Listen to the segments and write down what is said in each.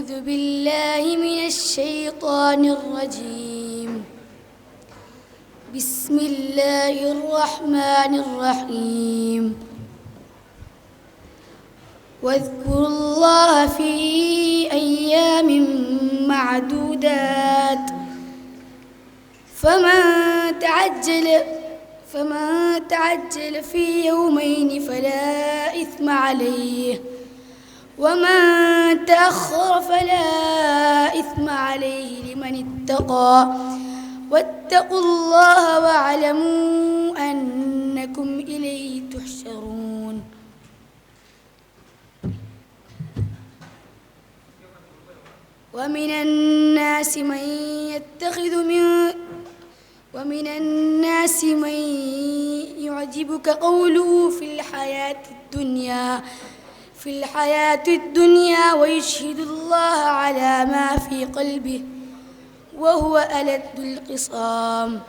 أعوذ بالله من الشيطان الرجيم. بسم الله الرحمن الرحيم. واذكروا الله في أيام معدودات فمن تعجل في يومين فلا إثم عليه ومن تأخر فلا إثم عليه لمن اتقى واتقوا الله واعلموا أنكم إليه تحشرون. ومن الناس من يعجبك قوله في الحياة الدنيا ويشهد الله على ما في قلبه وهو ألد الخصام.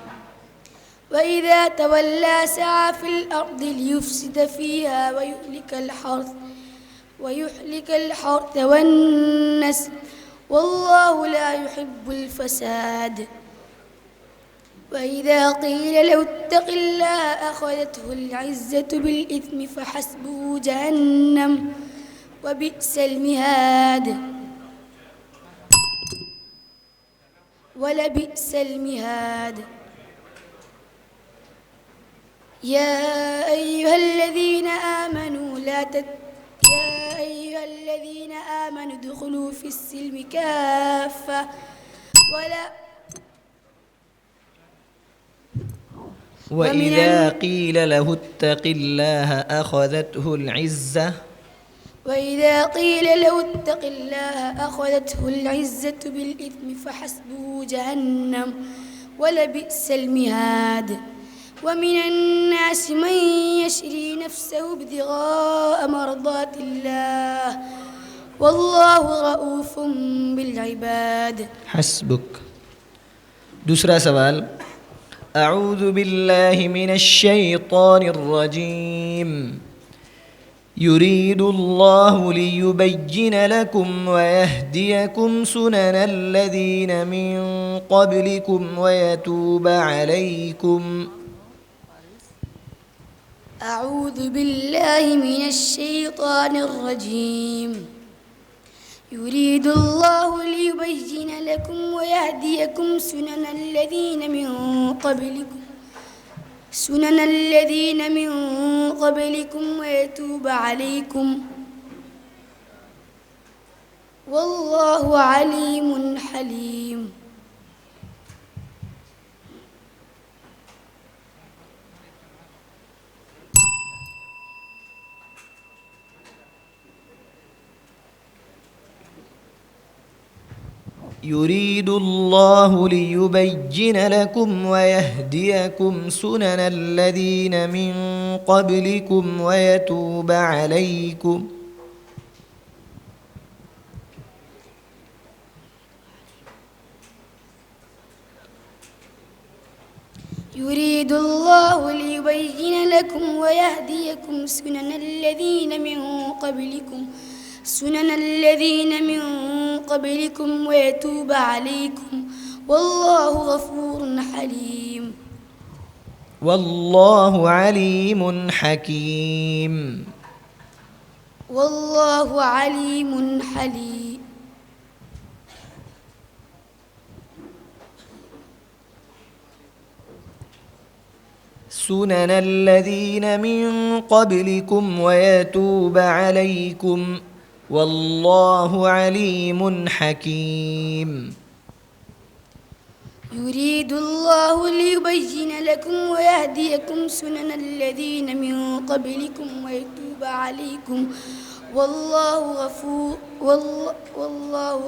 وإذا تولى سعى في الأرض ليفسد فيها ويهلك الحرث والنسل والله لا يحب الفساد. وإذا قيل له اتق الله أخذته العزة بالإثم فحسبه جهنم وبئس المهاد ولبئس المهاد. يا أيها الذين آمنوا ادخلوا في السلم كافة وإذا قيل له اتق الله أخذته العزة بالإثم فحسبه جهنم ولبئس المهاد. ومن الناس من يشري نفسه ابتغاء مرضات الله والله رؤوف بالعباد. حسبك. दूसरा सवाल أعوذ بالله من الشيطان الرجيم. يريد الله ليبين لكم ويهديكم سنن الذين من قبلكم ويتوب عليكم. أعوذ بالله من الشيطان الرجيم. يريد الله ليبين لكم ويهديكم سنن الذين من قبلكم ويتوب عليكم والله عليم حليم. يريد الله ليبين لكم ويهديكم سنن الذين من قبلكم ويتوب عليكم. يريد الله ليبين لكم ويهديكم سنن الذين من قبلكم ويتوب عليكم والله غفور حليم. والله عليم حكيم. والله عليم حليم. سنن الذين من قبلكم ويتوب عليكم والله عليم حكيم. يريد الله ليبين لكم ويهديكم سنن الذين من قبلكم ويتوب عليكم والله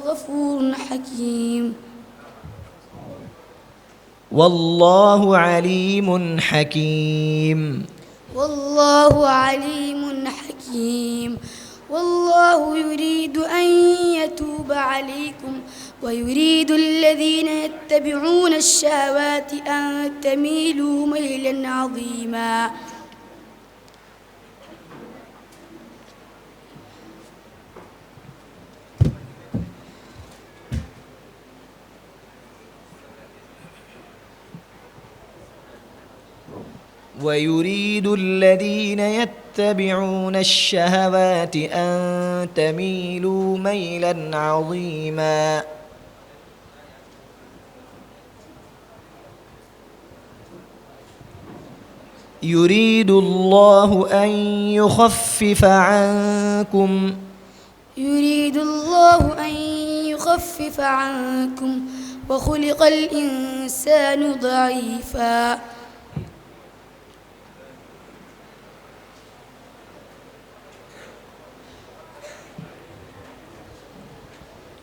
غفور حكيم. والله عليم حكيم. والله عليم حكيم. والله يريد أن يتوب عليكم ويريد الذين يتبعون الشهوات أن تميلوا ميلا عظيما. ويريد الذين يتبعون الشهوات أن تميلوا ميلا عظيما يريد الله أن يخفف عنكم يريد الله أن يخفف عنكم وخلق الإنسان ضعيفا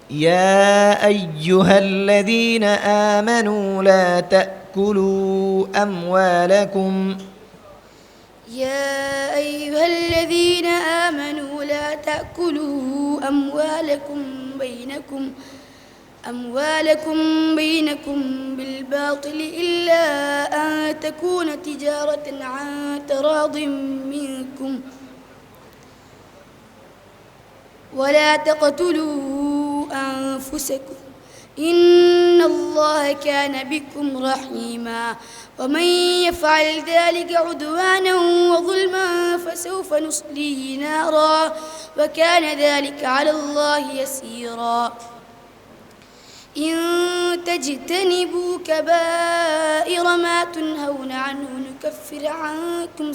يا أيها الذين آمنوا لا تأكلوا أموالكم يا أيها الذين آمنوا لا تأكلوا أموالكم بينكم بالباطل إلا أن تكون تجارة عن تراض منكم ولا تقتلوا أنفسكم إن الله كان بكم رحيما ومن يفعل ذلك عدوانا وظلما فسوف نصليه نارا وكان ذلك على الله يسيرا إن تجتنبوا كبائر ما تنهون عنه نكفر عنكم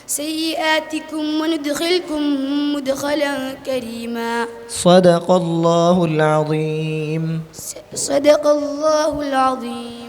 سيئاتكم وندخلكم مدخلا كريما صدق الله العظيم صدق الله العظيم.